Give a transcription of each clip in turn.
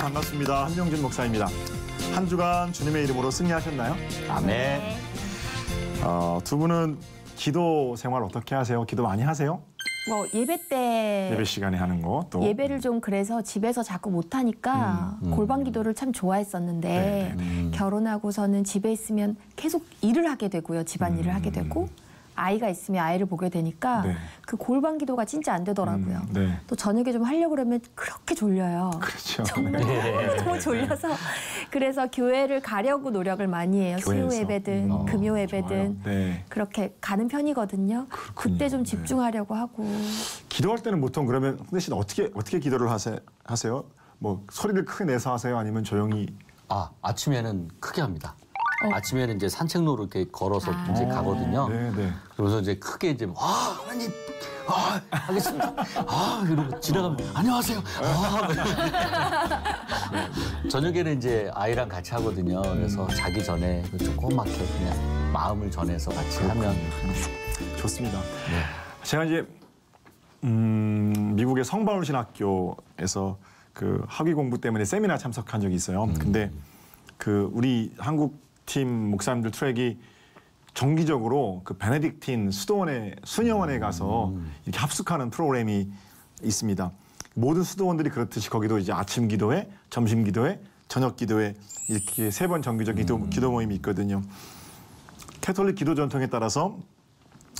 반갑습니다. 한명진 목사입니다. 한 주간 주님의 이름으로 승리하셨나요? 아멘. 두 분은 기도 생활 어떻게 하세요? 기도 많이 하세요? 뭐 예배 때 예배 시간에 하는 거 또. 예배를 좀 그래서 집에서 자꾸 못 하니까 골방 기도를 참 좋아했었는데 결혼하고서는 집에 있으면 계속 일을 하게 되고요. 집안일을 하게 되고 아이가 있으면 아이를 보게 되니까 네. 그 골방 기도가 진짜 안 되더라고요. 네. 또 저녁에 좀 하려고 그러면 그렇게 졸려요. 그렇죠. 정말 너무 졸려서 그래서 교회를 가려고 노력을 많이 해요. 수요 교회에서. 예배든 금요 예배든 네. 그렇게 가는 편이거든요. 그렇군요. 그때 좀 네. 집중하려고 하고. 기도할 때는 보통 그러면 홍대 씨는 어떻게 기도를 하세요? 뭐 소리를 크게 내서 하세요? 아니면 조용히? 아침에는 크게 합니다. 아침에는 이제 산책로로 이렇게 걸어서 이제 가거든요. 네. 그러면서 이제 크게 이제 하나님, 하겠습니다. 이러고 지나가면 안녕하세요. 저녁에는 이제 아이랑 같이 하거든요. 그래서 자기 전에 조그맣게 그냥 마음을 전해서 같이 하면 좋습니다. 네. 제가 이제 미국의 성바울 신학교에서 그 학위 공부 때문에 세미나 참석한 적이 있어요. 근데 그 우리 한국 팀 목사님들 트랙이 정기적으로 그 베네딕틴 수녀원에 가서 이렇게 합숙하는 프로그램이 있습니다. 모든 수도원들이 그렇듯이 거기도 이제 아침 기도회, 점심 기도회, 저녁 기도회 이렇게 3번 정기적 기도 모임이 있거든요. 캐톨릭 기도 전통에 따라서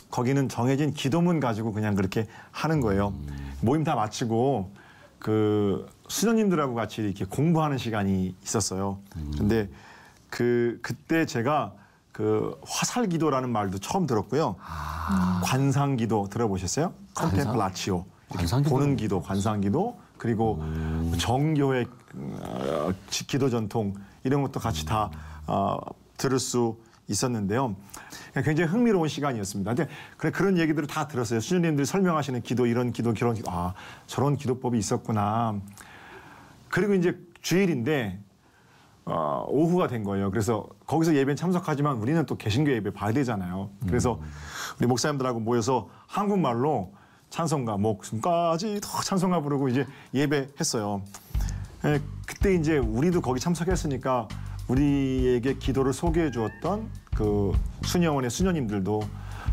거기는 정해진 기도문 가지고 그냥 그렇게 하는 거예요. 모임 다 마치고 그 수녀님들하고 같이 이렇게 공부하는 시간이 있었어요. 근데 그때 제가 그 화살기도라는 말도 처음 들었고요. 관상기도 들어보셨어요? 컨템플라치오. 보는 기도, 관상기도, 그리고 정교회 기도 전통 이런 것도 같이 다 들을 수 있었는데요. 굉장히 흥미로운 시간이었습니다. 근데 그런 얘기들을 다 들었어요. 수녀님들이 설명하시는 기도, 이런 기도, 저런 기도, 저런 기도법이 있었구나. 그리고 이제 주일인데 오후가 된 거예요. 그래서 거기서 예배는 참석하지만 우리는 또 개신교 예배 봐야 되잖아요. 그래서 우리 목사님들하고 모여서 한국말로 찬송가 목숨까지 찬송가 부르고 이제 예배했어요. 그때 이제 우리도 거기 참석했으니까 우리에게 기도를 소개해 주었던 그 수녀원의 수녀님들도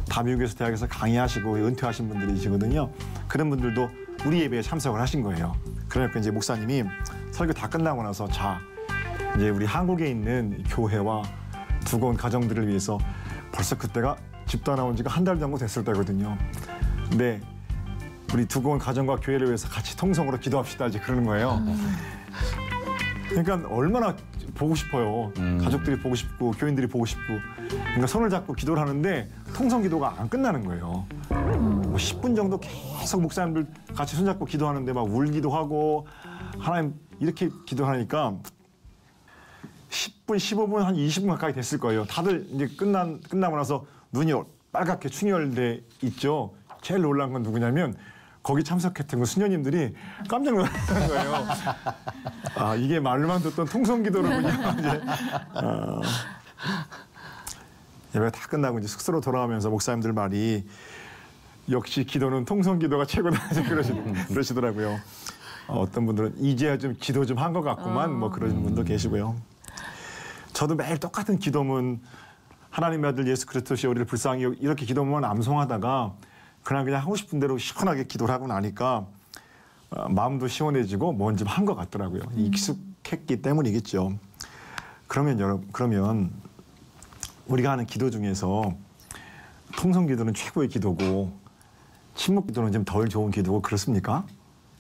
다 미국에서 대학에서 강의하시고 은퇴하신 분들이시거든요. 그런 분들도 우리 예배에 참석을 하신 거예요. 그러니까 이제 목사님이 설교 다 끝나고 나서 이제 우리 한국에 있는 교회와 두고 온 가정들을 위해서 벌써 그때가 집도 나온 지가 한 달 정도 됐을 때거든요. 근데 우리 두고 온 가정과 교회를 위해서 같이 통성으로 기도합시다 이제 그러는 거예요. 그러니까 얼마나 보고 싶어요. 가족들이 보고 싶고 교인들이 보고 싶고. 그러니까 손을 잡고 기도를 하는데 통성 기도가 안 끝나는 거예요. 뭐 10분 정도 계속 목사님들 같이 손잡고 기도하는데 막 울기도 하고 하나님 이렇게 기도하니까 10분, 15분, 한 20분 가까이 됐을 거예요. 다들 이제 끝나고 나서 눈이 빨갛게 충혈돼 있죠. 제일 놀란 건 누구냐면 거기 참석했던 그 수녀님들이 깜짝 놀라는 거예요. 이게 말로만 듣던 통성기도로군요. 이제 예배 다 끝나고 이제 숙소로 돌아오면서 목사님들 말이 역시 기도는 통성기도가 최고다 그러시더라고요. 어떤 분들은 이제야 좀 기도 좀 한 것 같구만 뭐 그런 분도 계시고요. 저도 매일 똑같은 기도문 하나님의 아들 예수 그리스도시여 우리를 불쌍히 이렇게 기도문 암송하다가 그냥 하고 싶은 대로 시원하게 기도를 하고 나니까 마음도 시원해지고 뭔지 한 것 같더라고요. 익숙했기 때문이겠죠. 그러면 우리가 하는 기도 중에서 통성 기도는 최고의 기도고 침묵 기도는 좀 덜 좋은 기도고 그렇습니까?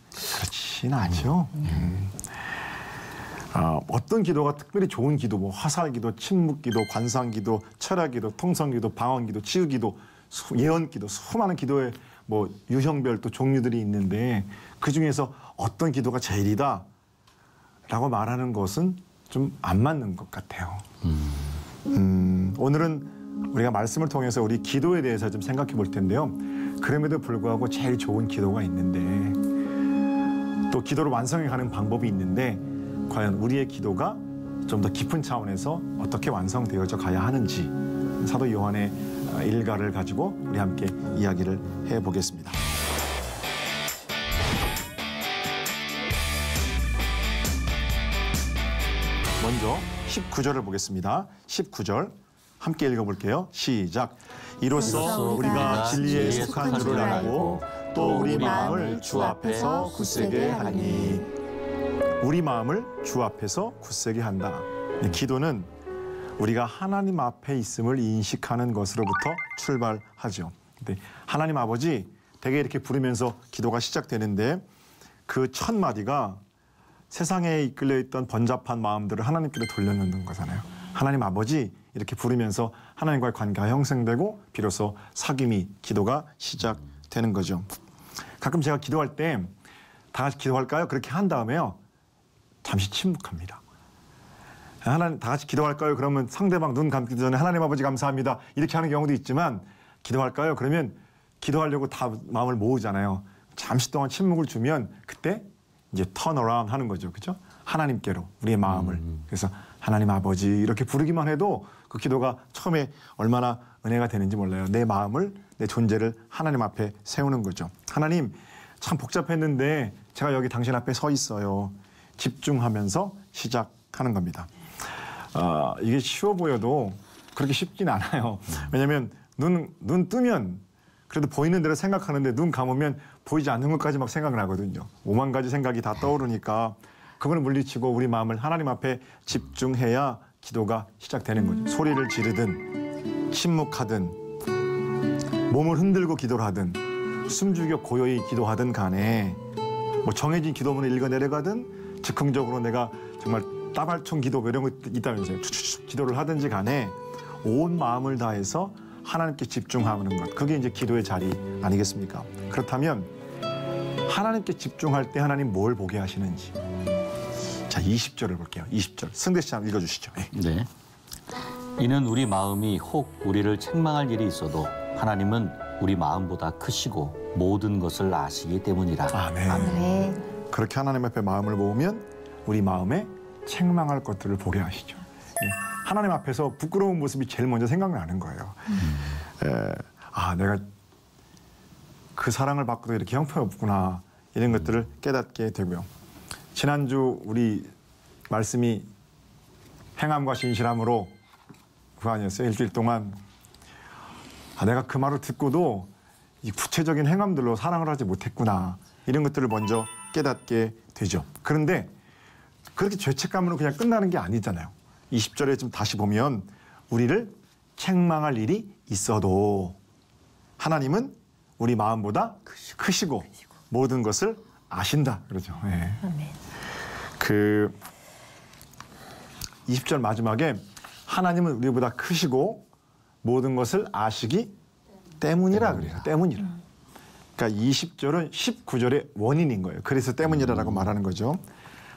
그렇진 않죠. 어떤 기도가 특별히 좋은 기도, 뭐 화살기도, 침묵기도, 관상기도, 철야기도, 통성기도, 방언기도, 치유기도, 예언기도, 수많은 기도의 뭐 유형별 또 종류들이 있는데 그 중에서 어떤 기도가 제일이다 라고 말하는 것은 좀 안 맞는 것 같아요. 오늘은 우리가 말씀을 통해서 우리 기도에 대해서 좀 생각해 볼 텐데요. 그럼에도 불구하고 제일 좋은 기도가 있는데 또 기도를 완성해 가는 방법이 있는데 과연 우리의 기도가 좀 더 깊은 차원에서 어떻게 완성되어져 가야 하는지 사도 요한의 일가를 가지고 우리 함께 이야기를 해보겠습니다. 먼저 19절을 보겠습니다. 19절 함께 읽어볼게요. 시작. 이로써 우리가 진리에 속한 줄을 알고 또 우리 마음을 주 앞에서 굳세게 하니. 우리 마음을 주 앞에서 굳세게 한다. 기도는 우리가 하나님 앞에 있음을 인식하는 것으로부터 출발하죠. 근데 하나님 아버지 되게 이렇게 부르면서 기도가 시작되는데 그 첫 마디가 세상에 이끌려 있던 번잡한 마음들을 하나님께로 돌려놓는 거잖아요. 하나님 아버지 이렇게 부르면서 하나님과의 관계가 형성되고 비로소 사귐이 기도가 시작되는 거죠. 가끔 제가 기도할 때 다 같이 기도할까요? 그렇게 한 다음에요. 잠시 침묵합니다. 하나님 다 같이 기도할까요? 그러면 상대방 눈 감기 전에 하나님 아버지 감사합니다. 이렇게 하는 경우도 있지만 기도할까요? 그러면 기도하려고 다 마음을 모으잖아요. 잠시 동안 침묵을 주면 그때 이제 턴어라운드 하는 거죠. 그죠? 하나님께로 우리의 마음을. 그래서 하나님 아버지 이렇게 부르기만 해도 그 기도가 처음에 얼마나 은혜가 되는지 몰라요. 내 마음을, 내 존재를 하나님 앞에 세우는 거죠. 하나님 참 복잡했는데 제가 여기 당신 앞에 서 있어요. 집중하면서 시작하는 겁니다. 이게 쉬워 보여도 그렇게 쉽진 않아요. 왜냐하면 눈 뜨면 그래도 보이는 대로 생각하는데 눈 감으면 보이지 않는 것까지 막 생각을 하거든요. 5만 가지 생각이 다 떠오르니까 그걸 물리치고 우리 마음을 하나님 앞에 집중해야 기도가 시작되는 거죠. 소리를 지르든 침묵하든 몸을 흔들고 기도를 하든 숨죽여 고요히 기도하든 간에 뭐 정해진 기도문을 읽어 내려가든 즉흥적으로 내가 정말 따발총 기도 이런 거 있다면서요. 기도를 하든지 간에 온 마음을 다해서 하나님께 집중하는 것. 그게 이제 기도의 자리 아니겠습니까? 그렇다면 하나님께 집중할 때 하나님 뭘 보게 하시는지. 자, 20절을 볼게요. 20절. 승대 씨 한번 읽어주시죠. 네. 이는 우리 마음이 혹 우리를 책망할 일이 있어도 하나님은 우리 마음보다 크시고 모든 것을 아시기 때문이라. 아멘. 아멘. 그렇게 하나님 앞에 마음을 모으면 우리 마음에 책망할 것들을 보게 하시죠. 하나님 앞에서 부끄러운 모습이 제일 먼저 생각나는 거예요. 내가 그 사랑을 받고도 이렇게 형편없구나 이런 것들을 깨닫게 되고요. 지난주 우리 말씀이 행함과 신실함으로 그거 아니었어요? 일주일 동안 내가 그 말을 듣고도 이 구체적인 행함들로 사랑을 하지 못했구나 이런 것들을 먼저 깨닫게 되죠. 그런데 그렇게 죄책감으로 그냥 끝나는 게 아니잖아요. 20절에 좀 다시 보면 우리를 책망할 일이 있어도 하나님은 우리 마음보다 크시고 모든 것을 아신다. 그러죠. 네. 아멘. 그 20절 마지막에 하나님은 우리보다 크시고 모든 것을 아시기 때문이라 그래요. 때문이라. 그러니까 20절은 19절의 원인인 거예요. 그래서 때문이라고 말하는 거죠.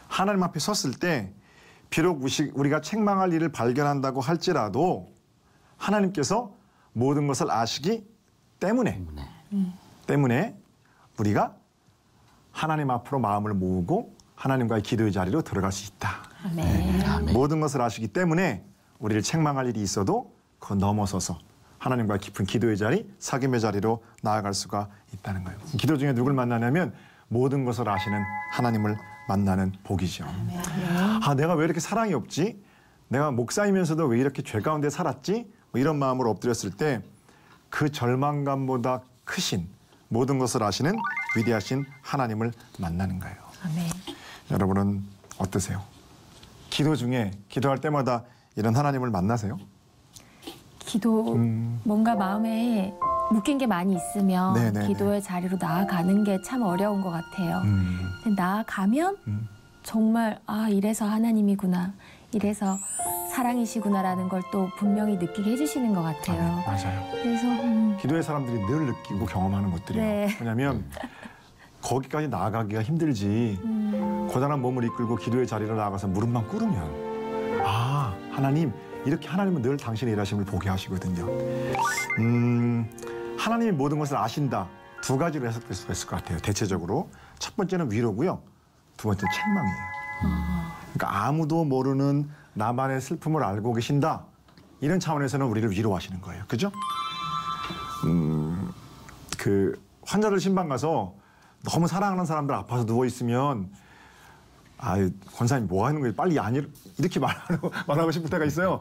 하나님 앞에 섰을 때 비록 우리가 책망할 일을 발견한다고 할지라도 하나님께서 모든 것을 아시기 때문에 우리가 하나님 앞으로 마음을 모으고 하나님과의 기도의 자리로 들어갈 수 있다. 아멘. 아멘. 모든 것을 아시기 때문에 우리를 책망할 일이 있어도 그거 넘어서서 하나님과의 깊은 기도의 자리, 사귐의 자리로 나아갈 수가 있다는 거예요. 기도 중에 누굴 만나냐면 모든 것을 아시는 하나님을 만나는 복이죠. 내가 왜 이렇게 사랑이 없지? 내가 목사이면서도 왜 이렇게 죄 가운데 살았지? 뭐 이런 마음으로 엎드렸을 때 그 절망감보다 크신 모든 것을 아시는 위대하신 하나님을 만나는 거예요. 아멘. 여러분은 어떠세요? 기도 중에 기도할 때마다 이런 하나님을 만나세요? 기도 뭔가 마음에 묶인 게 많이 있으면 네네네. 기도의 자리로 나아가는 게 참 어려운 것 같아요. 근데 나아가면 정말 이래서 하나님이구나, 이래서 사랑이시구나라는 걸 또 분명히 느끼게 해주시는 것 같아요. 맞아요. 그래서 기도의 사람들이 늘 느끼고 경험하는 것들이에요. 네. 왜냐하면 거기까지 나아가기가 힘들지. 고단한 몸을 이끌고 기도의 자리로 나아가서 무릎만 꿇으면 하나님, 이렇게 하나님은 늘 당신의 일하심을 보게 하시거든요. 하나님이 모든 것을 아신다. 두 가지로 해석될 수 있을 것 같아요. 대체적으로. 첫 번째는 위로고요. 두 번째는 책망이에요. 그러니까 아무도 모르는 나만의 슬픔을 알고 계신다. 이런 차원에서는 우리를 위로하시는 거예요. 그죠? 그 환자들 신방 가서 너무 사랑하는 사람들 아파서 누워 있으면 아유, 권사님 뭐 하는 거예요? 빨리 안 이렇게 말하고 싶을 때가 있어요.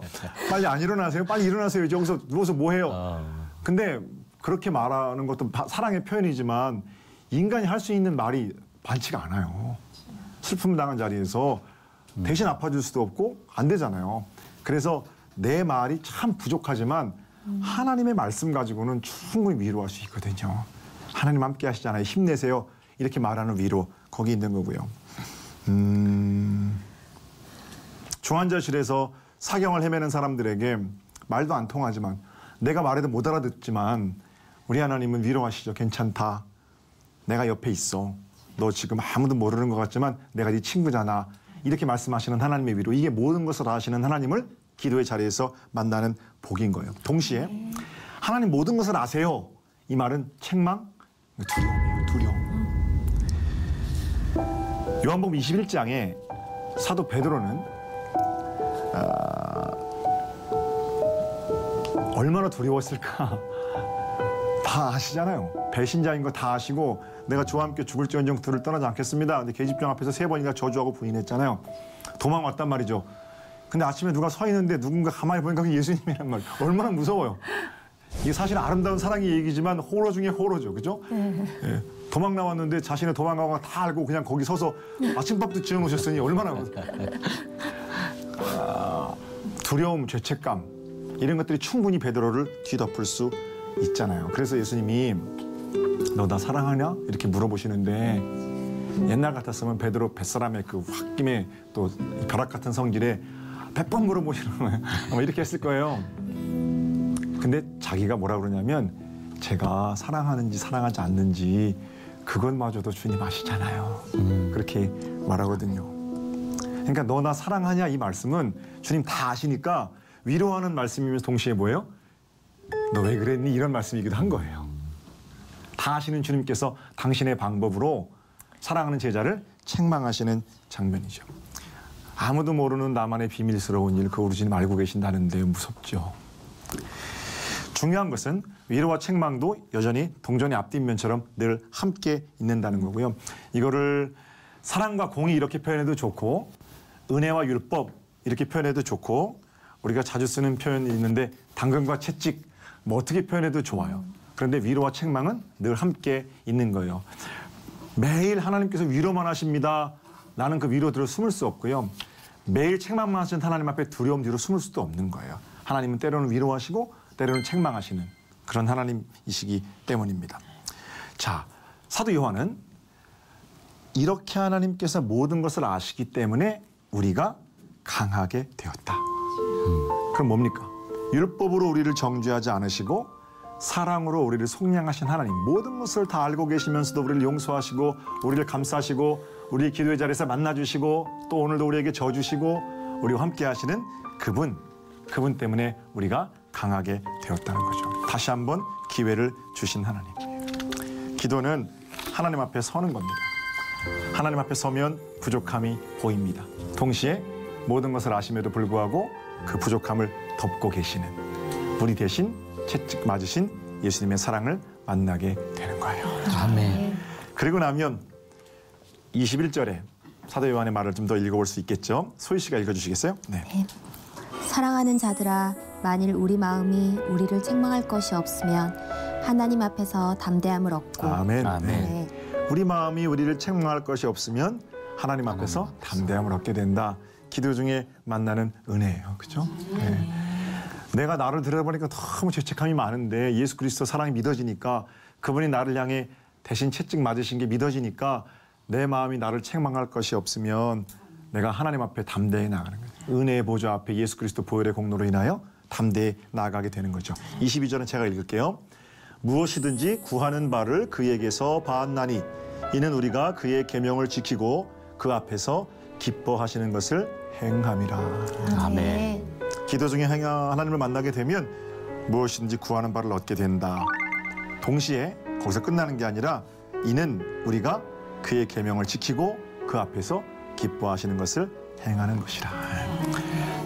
빨리 안 일어나세요? 빨리 일어나세요. 여기서 누워서 뭐 해요? 근데 그렇게 말하는 것도 사랑의 표현이지만 인간이 할 수 있는 말이 많지가 않아요. 슬픔 당한 자리에서 대신 아파줄 수도 없고 안 되잖아요. 그래서 내 말이 참 부족하지만 하나님의 말씀 가지고는 충분히 위로할 수 있거든요. 하나님 함께 하시잖아요. 힘내세요. 이렇게 말하는 위로 거기 있는 거고요. 중환자실에서 사경을 헤매는 사람들에게 말도 안 통하지만 내가 말해도 못 알아듣지만 우리 하나님은 위로하시죠. 괜찮다. 내가 옆에 있어. 너 지금 아무도 모르는 것 같지만 내가 네 친구잖아. 이렇게 말씀하시는 하나님의 위로. 이게 모든 것을 아시는 하나님을 기도의 자리에서 만나는 복인 거예요. 동시에 하나님 모든 것을 아세요. 이 말은 책망, 두려움이에요. 두려움. 요한복음 21장에 사도 베드로는 얼마나 두려웠을까 다 아시잖아요. 배신자인 거 다 아시고 내가 주와 함께 죽을지언정 들을 떠나지 않겠습니다. 근데 계집장 앞에서 3번이나 저주하고 부인했잖아요. 도망왔단 말이죠. 근데 아침에 누가 서 있는데 누군가 가만히 보니까 그게 예수님이란 말. 얼마나 무서워요. 이게 사실 아름다운 사랑의 얘기지만 호러 중에 호러죠. 그죠? 예. 도망 나왔는데 자신의 도망간 거 다 알고 그냥 거기 서서 아침밥도 지어 놓으셨으니 얼마나 두려움, 죄책감 이런 것들이 충분히 베드로를 뒤덮을 수 있잖아요. 그래서 예수님이 너 나 사랑하냐? 이렇게 물어보시는데 옛날 같았으면 베드로 뱃사람의 그 홧김에 또 벼락 같은 성질에 100번 물어보시는 거예요. 아마 이렇게 했을 거예요. 근데 자기가 뭐라 그러냐면 제가 사랑하는지 사랑하지 않는지 그것마저도 주님 아시잖아요. 그렇게 말하거든요. 그러니까 너 나 사랑하냐 이 말씀은 주님 다 아시니까 위로하는 말씀이면서 동시에 뭐예요? 너 왜 그랬니? 이런 말씀이기도 한 거예요. 다 아시는 주님께서 당신의 방법으로 사랑하는 제자를 책망하시는 장면이죠. 아무도 모르는 나만의 비밀스러운 일 그거 우리 주님 알고 계신다는데 무섭죠. 중요한 것은 위로와 책망도 여전히 동전의 앞뒷면처럼 늘 함께 있는다는 거고요. 이거를 사랑과 공의 이렇게 표현해도 좋고 은혜와 율법 이렇게 표현해도 좋고 우리가 자주 쓰는 표현이 있는데 당근과 채찍 뭐 어떻게 표현해도 좋아요. 그런데 위로와 책망은 늘 함께 있는 거예요. 매일 하나님께서 위로만 하십니다. 나는 그 위로대로 숨을 수 없고요. 매일 책망만 하시는 하나님 앞에 두려움 뒤로 숨을 수도 없는 거예요. 하나님은 때로는 위로하시고 때로는 책망하시는 그런 하나님이시기 때문입니다. 자, 사도 요한은 이렇게 하나님께서 모든 것을 아시기 때문에 우리가 강하게 되었다. 그럼 뭡니까? 율법으로 우리를 정죄하지 않으시고 사랑으로 우리를 속량하신 하나님, 모든 것을 다 알고 계시면서도 우리를 용서하시고 우리를 감싸시고 우리의 기도의 자리에서 만나주시고 또 오늘도 우리에게 져주시고 우리와 함께 하시는 그분 때문에 우리가 강하게 되었다는 거죠. 다시 한번 기회를 주신 하나님. 기도는 하나님 앞에 서는 겁니다. 하나님 앞에 서면 부족함이 보입니다. 동시에 모든 것을 아심에도 불구하고 그 부족함을 덮고 계시는 우리 대신 채찍 맞으신 예수님의 사랑을 만나게 되는 거예요. 아멘. 그리고 나면 21절에 사도 요한의 말을 좀 더 읽어볼 수 있겠죠. 소희 씨가 읽어주시겠어요? 네. 네. 사랑하는 자들아, 만일 우리 마음이 우리를 책망할 것이 없으면 하나님 앞에서 담대함을 얻고 아멘. 아멘. 네. 우리 마음이 우리를 책망할 것이 없으면 하나님 앞에서 담대함을 얻게 된다. 기도 중에 만나는 은혜예요. 그렇죠? 네. 내가 나를 들여다보니까 너무 죄책감이 많은데 예수 그리스도 사랑이 믿어지니까 그분이 나를 향해 대신 채찍 맞으신 게 믿어지니까 내 마음이 나를 책망할 것이 없으면 내가 하나님 앞에 담대히 나가는 거죠. 은혜의 보좌 앞에 예수 그리스도 보혈의 공로로 인하여 담대히 나아가게 되는 거죠. 22절은 제가 읽을게요. 무엇이든지 구하는 바를 그에게서 받나니 이는 우리가 그의 계명을 지키고 그 앞에서 기뻐하시는 것을 행함이라. 아멘. 기도 중에 하나님을 만나게 되면 무엇이든지 구하는 바를 얻게 된다. 동시에 거기서 끝나는 게 아니라 이는 우리가 그의 계명을 지키고 그 앞에서 기뻐하시는 것을 행하는 것이라.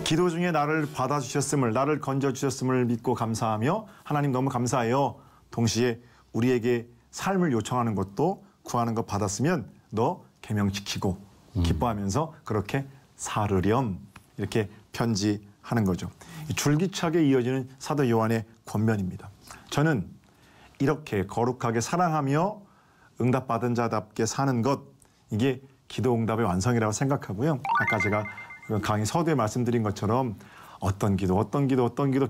기도 중에 나를 받아주셨음을, 나를 건져주셨음을 믿고 감사하며 하나님 너무 감사해요. 동시에 우리에게 삶을 요청하는 것도 구하는 것 받았으면 너 계명 지키고 기뻐하면서 그렇게 살으렴 이렇게 편지하는 거죠. 줄기차게 이어지는 사도 요한의 권면입니다. 저는 이렇게 거룩하게 사랑하며 응답받은 자답게 사는 것, 이게 기도 응답의 완성이라고 생각하고요. 아까 제가 강의 서두에 말씀드린 것처럼 어떤 기도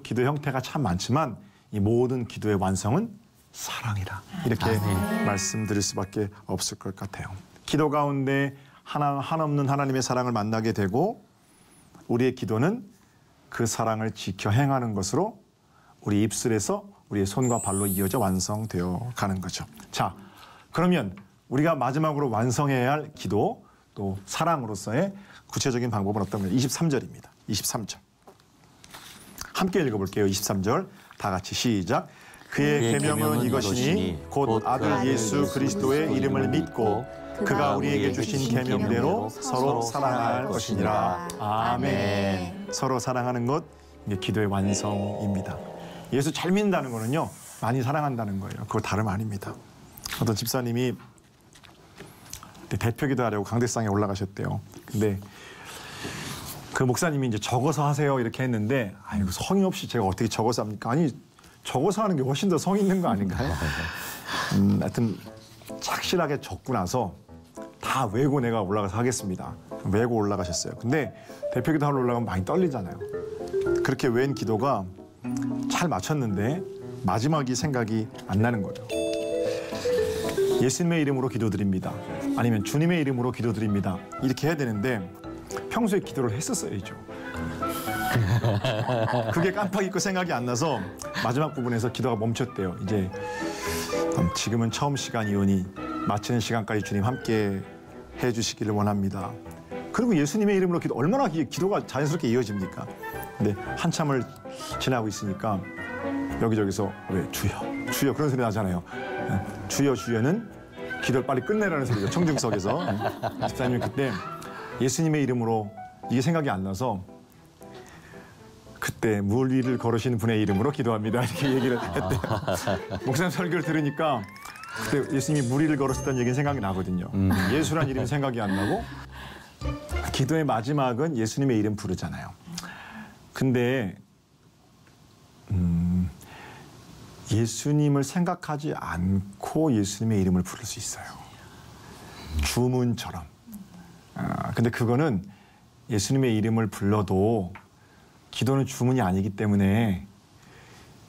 기도 형태가 참 많지만 이 모든 기도의 완성은 사랑이다. 이렇게 말씀드릴 수밖에 없을 것 같아요. 기도 가운데 한없는 하나님의 사랑을 만나게 되고 우리의 기도는 그 사랑을 지켜 행하는 것으로 우리 입술에서 우리의 손과 발로 이어져 완성되어 가는 거죠. 자, 그러면 우리가 마지막으로 완성해야 할 기도 또 사랑으로서의 구체적인 방법은 어떤 거예요? 23절입니다. 23절. 함께 읽어볼게요. 23절 다 같이 시작. 그의 계명은 이것이니 곧 아들 예수 그리스도의 이름을 믿고 그가 우리에게 주신 계명대로 서로 사랑할 것이니라. 아멘. 서로 사랑하는 것, 이게 기도의 완성입니다. 예수 잘 믿는다는 거는요, 많이 사랑한다는 거예요. 그거 다름 아닙니다. 어떤 집사님이 대표 기도하려고 강대상에 올라가셨대요. 근데 그 목사님이 이제 적어서 하세요 이렇게 했는데, 아이고 성의 없이 제가 어떻게 적어서 합니까? 아니 적어서 하는 게 훨씬 더 성의 있는 거 아닌가요? 하여튼 착실하게 적고 나서 다 외고 내가 올라가서 하겠습니다. 외고 올라가셨어요. 근데 대표 기도하러 올라가면 많이 떨리잖아요. 그렇게 외운 기도가 잘 맞췄는데 마지막이 생각이 안 나는 거예요. 예수님의 이름으로 기도드립니다. 아니면 주님의 이름으로 기도드립니다. 이렇게 해야 되는데 평소에 기도를 했었어야죠. 그게 깜빡 잊고 생각이 안 나서 마지막 부분에서 기도가 멈췄대요. 이제 지금은 처음 시간이오니 마치는 시간까지 주님 함께 해주시기를 원합니다. 그리고 예수님의 이름으로 기도, 얼마나 기도가 자연스럽게 이어집니까? 근데 한참을 지나고 있으니까 여기저기서 왜 주여 그런 소리 나잖아요. 주여는 기도를 빨리 끝내라는 소리죠. 청중석에서. 집사님이 그때 예수님의 이름으로 이게 생각이 안 나서 그때 물 위를 걸으신 분의 이름으로 기도합니다. 이렇게 얘기를 했대요. 목사님 설교를 들으니까 그때 예수님이 물 위를 걸으셨다는 얘기는 생각이 나거든요. 예수란 이름이 생각이 안 나고 기도의 마지막은 예수님의 이름 부르잖아요. 근데 예수님을 생각하지 않고 예수님의 이름을 부를 수 있어요. 주문처럼. 근데 그거는 예수님의 이름을 불러도 기도는 주문이 아니기 때문에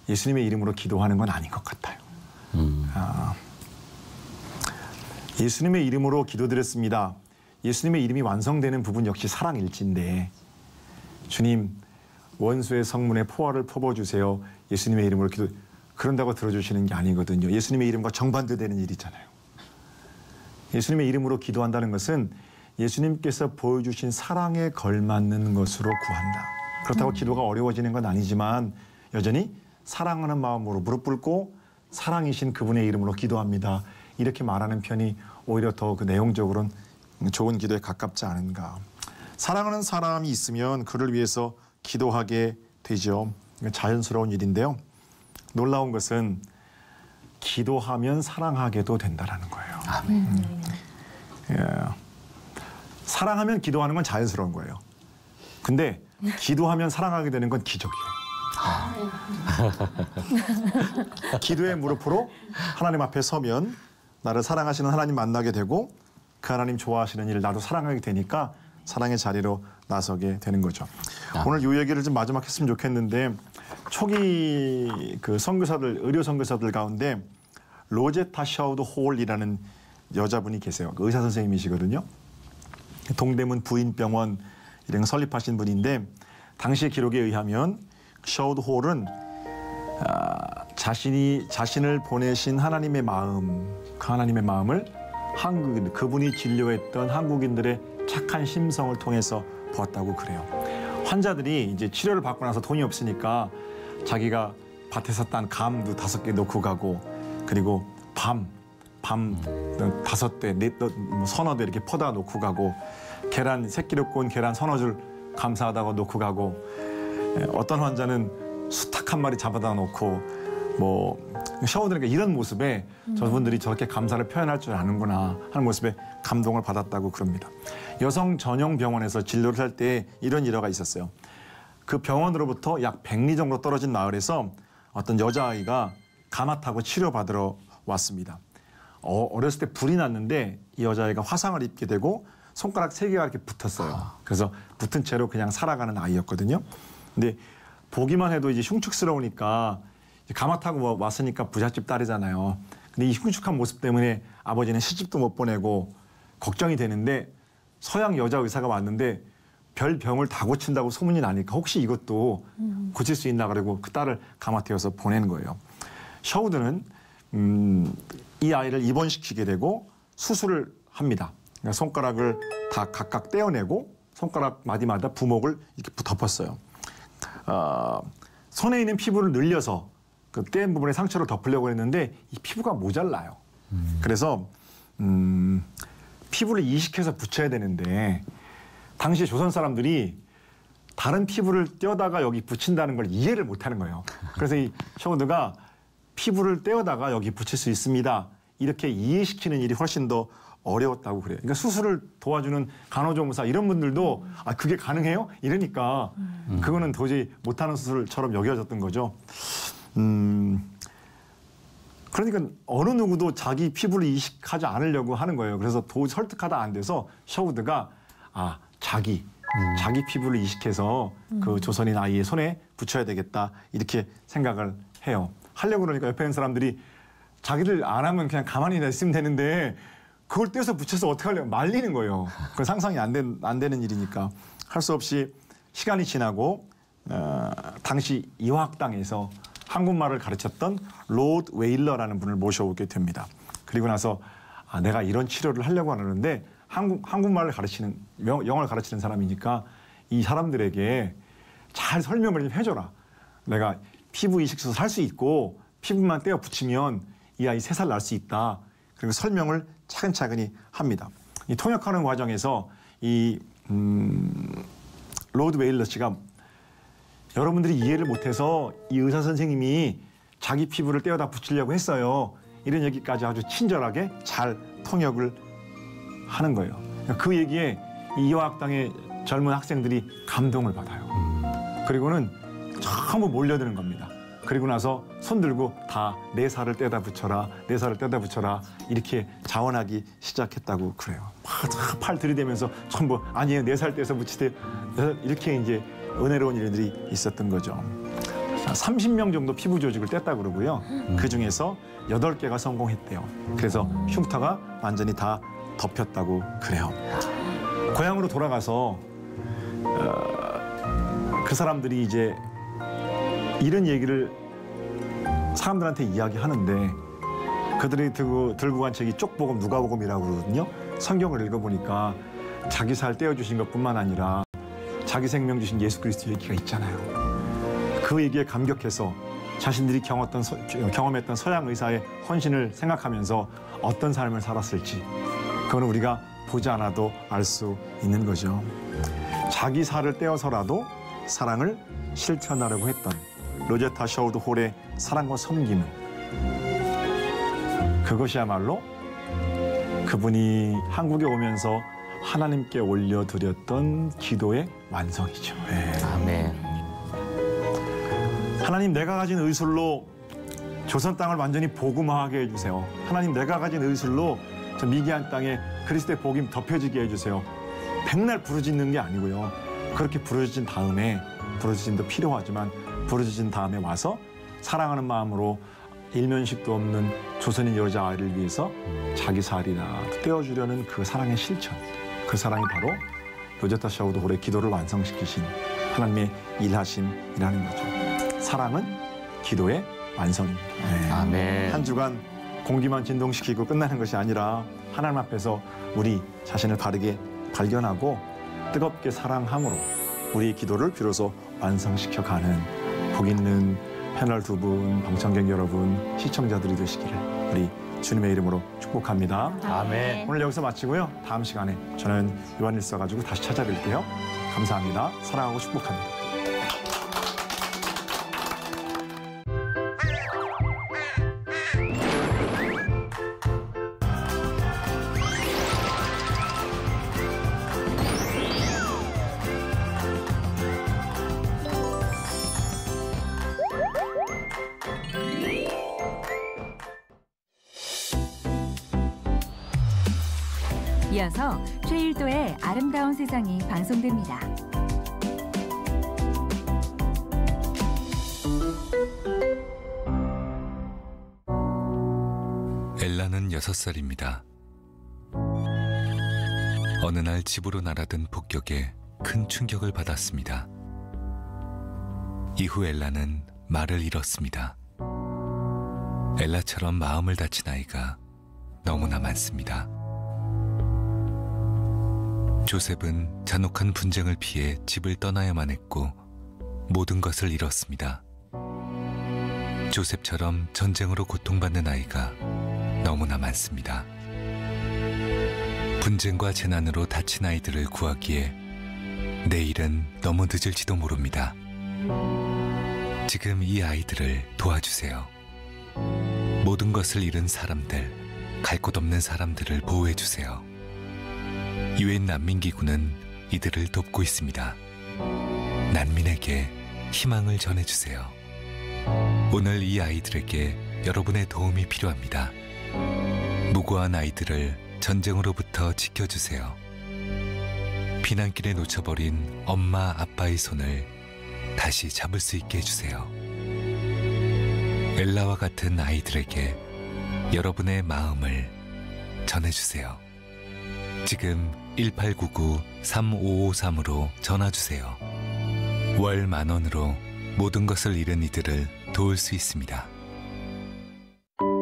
예수님의 이름으로 기도하는 건 아닌 것 같아요. 예수님의 이름으로 기도드렸습니다. 예수님의 이름이 완성되는 부분 역시 사랑일지인데 주님 원수의 성문에 포화를 퍼부어주세요. 예수님의 이름으로 기도, 그런다고 들어주시는 게 아니거든요. 예수님의 이름과 정반대되는 일이잖아요. 예수님의 이름으로 기도한다는 것은 예수님께서 보여주신 사랑에 걸맞는 것으로 구한다. 그렇다고 기도가 어려워지는 건 아니지만 여전히 사랑하는 마음으로 무릎 꿇고 사랑이신 그분의 이름으로 기도합니다. 이렇게 말하는 편이 오히려 더 그 내용적으로는 좋은 기도에 가깝지 않은가. 사랑하는 사람이 있으면 그를 위해서 기도하게 되죠. 자연스러운 일인데요. 놀라운 것은 기도하면 사랑하게도 된다라는 거예요. 예. 사랑하면 기도하는 건 자연스러운 거예요. 근데 기도하면 사랑하게 되는 건 기적이에요. 기도의 무릎으로 하나님 앞에 서면 나를 사랑하시는 하나님 만나게 되고 그 하나님 좋아하시는 일을 나도 사랑하게 되니까 사랑의 자리로 나서게 되는 거죠. 오늘 이 얘기를 좀 마지막 했으면 좋겠는데 초기 그 선교사들, 의료 선교사들 가운데 로제타 샤우드 홀이라는 여자분이 계세요. 그 의사 선생님이시거든요. 동대문 부인병원 이런 거 설립하신 분인데 당시의 기록에 의하면 샤우드 홀은 자신을 보내신 하나님의 마음, 그 하나님의 마음을 그분이 진료했던 한국인들의 착한 심성을 통해서 보았다고 그래요. 환자들이 이제 치료를 받고 나서 돈이 없으니까 자기가 밭에서 딴 감도 5개 놓고 가고 그리고 밤 5대, 서너 대 이렇게 퍼다 놓고 가고 계란 새끼를 꼰 계란 서너 줄 감사하다고 놓고 가고 어떤 환자는 수탉 한 마리 잡아다 놓고 뭐 샤워드니까 이런 모습에 저분들이 저렇게 감사를 표현할 줄 아는구나 하는 모습에 감동을 받았다고 그럽니다. 여성 전용 병원에서 진료를 할 때 이런 일화가 있었어요. 그 병원으로부터 약 100리 정도 떨어진 마을에서 어떤 여자아이가 가마 타고 치료받으러 왔습니다. 어렸을 때 불이 났는데 이 여자아이가 화상을 입게 되고 손가락 3개가 이렇게 붙었어요. 그래서 붙은 채로 그냥 살아가는 아이였거든요. 근데 보기만 해도 이제 흉측스러우니까 가마 타고 왔으니까 부잣집 딸이잖아요. 근데 이 흉측한 모습 때문에 아버지는 시집도 못 보내고 걱정이 되는데 서양 여자 의사가 왔는데 별 병을 다 고친다고 소문이 나니까 혹시 이것도 고칠 수 있나 그러고 그 딸을 가마 태워서 보내는 거예요. 샤우드는 이 아이를 입원시키게 되고 수술을 합니다. 그러니까 손가락을 다 각각 떼어내고 손가락 마디마다 부목을 이렇게 덮었어요. 손에 있는 피부를 늘려서 그 뗀 부분에 상처를 덮으려고 했는데 이 피부가 모자라요. 그래서 피부를 이식해서 붙여야 되는데 당시 조선 사람들이 다른 피부를 떼어다가 여기 붙인다는 걸 이해를 못하는 거예요. 그래서 이 샤우드가 피부를 떼어다가 여기 붙일 수 있습니다. 이렇게 이해시키는 일이 훨씬 더 어려웠다고 그래요. 그러니까 수술을 도와주는 간호조무사 이런 분들도 그게 가능해요? 이러니까 그거는 도저히 못하는 수술처럼 여겨졌던 거죠. 그러니까 어느 누구도 자기 피부를 이식하지 않으려고 하는 거예요. 그래서 도저히 설득하다 안 돼서 샤우드가 자기 피부를 이식해서 그 조선인 아이의 손에 붙여야 되겠다 이렇게 생각을 해요. 하려고 그러니까 옆에 있는 사람들이 자기들 안 하면 그냥 가만히 있으면 되는데 그걸 떼서 붙여서 어떻게 하려고 말리는 거예요. 그건 상상이 안 되는 일이니까 할 수 없이 시간이 지나고 당시 이화학당에서 한국말을 가르쳤던 로드 웨일러라는 분을 모셔오게 됩니다. 그리고 나서 내가 이런 치료를 하려고 하는데 한국말을 가르치는 영어를 가르치는 사람이니까 이 사람들에게 잘 설명을 좀 해줘라. 내가 피부 이식수술 할 수 있고 피부만 떼어 붙이면 이 아이 3살 날 수 있다. 그리고 설명을 차근차근히 합니다. 이 통역하는 과정에서 이 로드 웨일러 씨가 여러분들이 이해를 못해서 이 의사 선생님이 자기 피부를 떼어다 붙이려고 했어요. 이런 얘기까지 아주 친절하게 잘 통역을 하는 거예요. 그 얘기에 이 이화학당의 젊은 학생들이 감동을 받아요. 그리고는 전부 몰려드는 겁니다. 그리고 나서 손 들고 다 내 살을 떼다 붙여라, 내 살을 떼다 붙여라 이렇게 자원하기 시작했다고 그래요. 팔 들이대면서 전부 아니에요, 내 살 떼서 붙이대 이렇게 이제 은혜로운 일들이 있었던 거죠. 30명 정도 피부 조직을 뗐다 그러고요. 그 중에서 8개가 성공했대요. 그래서 흉터가 완전히 다 덮였다고 그래요. 고향으로 돌아가서 그 사람들이 이제 이런 얘기를 사람들한테 이야기하는데 그들이 들고 간 책이 쪽복음 누가복음이라고 그러거든요. 성경을 읽어보니까 자기 살 떼어주신 것뿐만 아니라 자기 생명 주신 예수 그리스도 얘기가 있잖아요. 그 얘기에 감격해서 자신들이 경험했던 서양 의사의 헌신을 생각하면서 어떤 삶을 살았을지 그건 우리가 보지 않아도 알 수 있는 거죠. 자기 살을 떼어서라도 사랑을 실천하려고 했던 로제타 샤우드 홀의 사랑과 섬김은 그것이야말로 그분이 한국에 오면서 하나님께 올려드렸던 기도의 완성이죠. 네. 아멘. 하나님, 내가 가진 의술로 조선 땅을 완전히 복음화하게 해주세요. 하나님, 내가 가진 의술로 저 미개한 땅에 그리스도의 복음이 덮여지게 해주세요. 백날 부르짖는 게 아니고요. 그렇게 부르짖은 다음에, 부르짖음도 필요하지만 부르짖은 다음에 와서 사랑하는 마음으로 일면식도 없는 조선인 여자아이를 위해서 자기 살이라도 떼어주려는 그 사랑의 실천, 그 사랑이 바로 로제타 샤우드 홀의 기도를 완성시키신 하나님의 일하심이라는 거죠. 사랑은 기도의 완성입니다. 네. 아멘. 한 주간 공기만 진동시키고 끝나는 것이 아니라 하나님 앞에서 우리 자신을 바르게 발견하고 뜨겁게 사랑함으로 우리 기도를 비로소 완성시켜가는 복 있는 패널 두 분, 방청객 여러분, 시청자들이 되시기를 우리 주님의 이름으로 축복합니다. 아멘. 오늘 여기서 마치고요. 다음 시간에 저는 요한일서 가지고 다시 찾아뵐게요. 감사합니다. 사랑하고 축복합니다. 이어서 최일도의 아름다운 세상이 방송됩니다. 엘라는 6살입니다. 어느 날 집으로 날아든 폭격에 큰 충격을 받았습니다. 이후 엘라는 말을 잃었습니다. 엘라처럼 마음을 다친 아이가 너무나 많습니다. 조셉은 잔혹한 분쟁을 피해 집을 떠나야만 했고 모든 것을 잃었습니다. 조셉처럼 전쟁으로 고통받는 아이가 너무나 많습니다. 분쟁과 재난으로 다친 아이들을 구하기에 내일은 너무 늦을지도 모릅니다. 지금 이 아이들을 도와주세요. 모든 것을 잃은 사람들, 갈 곳 없는 사람들을 보호해주세요. 유엔 난민기구는 이들을 돕고 있습니다. 난민에게 희망을 전해주세요. 오늘 이 아이들에게 여러분의 도움이 필요합니다. 무고한 아이들을 전쟁으로부터 지켜주세요. 피난길에 놓쳐버린 엄마, 아빠의 손을 다시 잡을 수 있게 해주세요. 엘라와 같은 아이들에게 여러분의 마음을 전해주세요. 지금 1899-3553으로 전화주세요. 월 10,000원으로 모든 것을 잃은 이들을 도울 수 있습니다.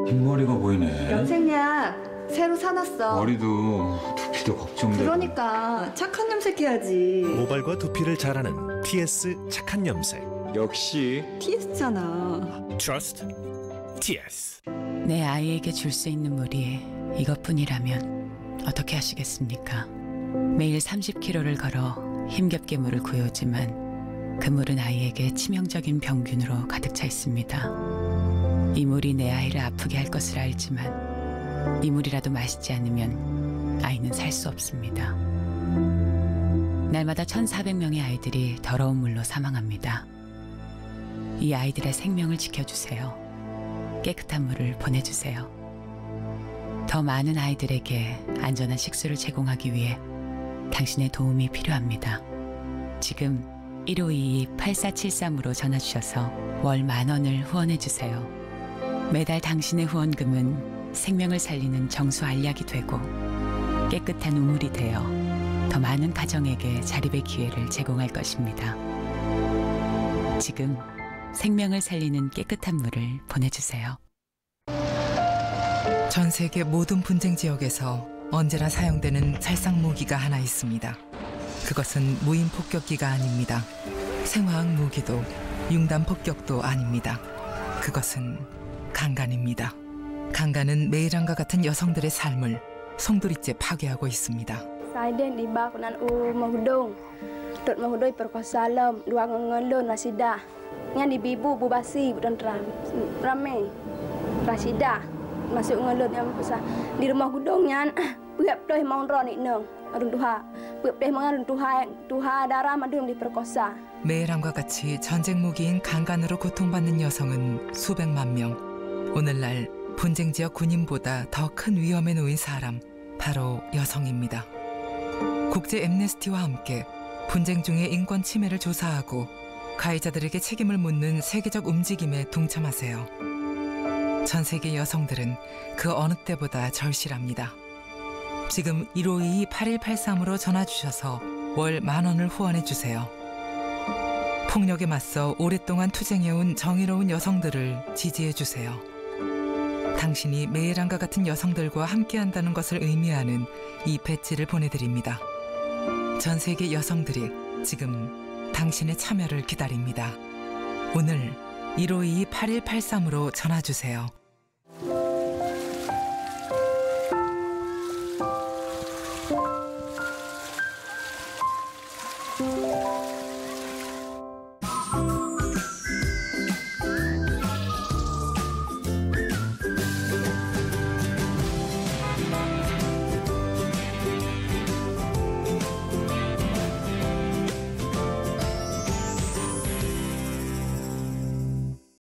흰머리가 보이네. 염색약 새로 사놨어. 머리도 두피도 걱정돼. 그러니까 착한 염색해야지. 모발과 두피를 잘하는 TS 착한 염색. 역시 TS잖아. Trust TS. 내 아이에게 줄 수 있는 물이 이것뿐이라면 어떻게 하시겠습니까? 매일 30km를 걸어 힘겹게 물을 구해오지만 그 물은 아이에게 치명적인 병균으로 가득 차 있습니다. 이 물이 내 아이를 아프게 할 것을 알지만 이 물이라도 마시지 않으면 아이는 살 수 없습니다. 날마다 1,400명의 아이들이 더러운 물로 사망합니다. 이 아이들의 생명을 지켜주세요. 깨끗한 물을 보내주세요. 더 많은 아이들에게 안전한 식수를 제공하기 위해 당신의 도움이 필요합니다. 지금 1522-8473으로 전화주셔서 월 10,000원을 후원해주세요. 매달 당신의 후원금은 생명을 살리는 정수 알약이 되고 깨끗한 우물이 되어 더 많은 가정에게 자립의 기회를 제공할 것입니다. 지금 생명을 살리는 깨끗한 물을 보내주세요. 전 세계 모든 분쟁 지역에서 언제나 사용되는 살상무기가 하나 있습니다. 그것은 무인 폭격기가 아닙니다. 생화학 무기도 융단 폭격도 아닙니다. 그것은 강간입니다. 강간은 메이랑과 같은 여성들의 삶을 송두리째 파괴하고 있습니다. Saiden di bakunan mahudong. Dot mahudoi perkosalam dua ngelon Rasida. Ngan di bibu bubasi dan rame. Rasida masuk ngelon yang besar. Di rumah hudongnya puap doh mau ronik neng. runtuha. puap doh mau runtuha darah madung diperkosa. 메이랑과 같이 전쟁 무기인 강간으로 고통받는 여성은 수백만 명. 오늘날 분쟁 지역 군인보다 더 큰 위험에 놓인 사람, 바로 여성입니다. 국제 엠네스티와 함께 분쟁 중의 인권 침해를 조사하고 가해자들에게 책임을 묻는 세계적 움직임에 동참하세요. 전 세계 여성들은 그 어느 때보다 절실합니다. 지금 1522-8183으로 전화 주셔서 월 10,000원을 후원해 주세요. 폭력에 맞서 오랫동안 투쟁해온 정의로운 여성들을 지지해 주세요. 당신이 메이랑과 같은 여성들과 함께한다는 것을 의미하는 이 배지를 보내드립니다. 전 세계 여성들이 지금 당신의 참여를 기다립니다. 오늘 1522-8183으로 전화 주세요.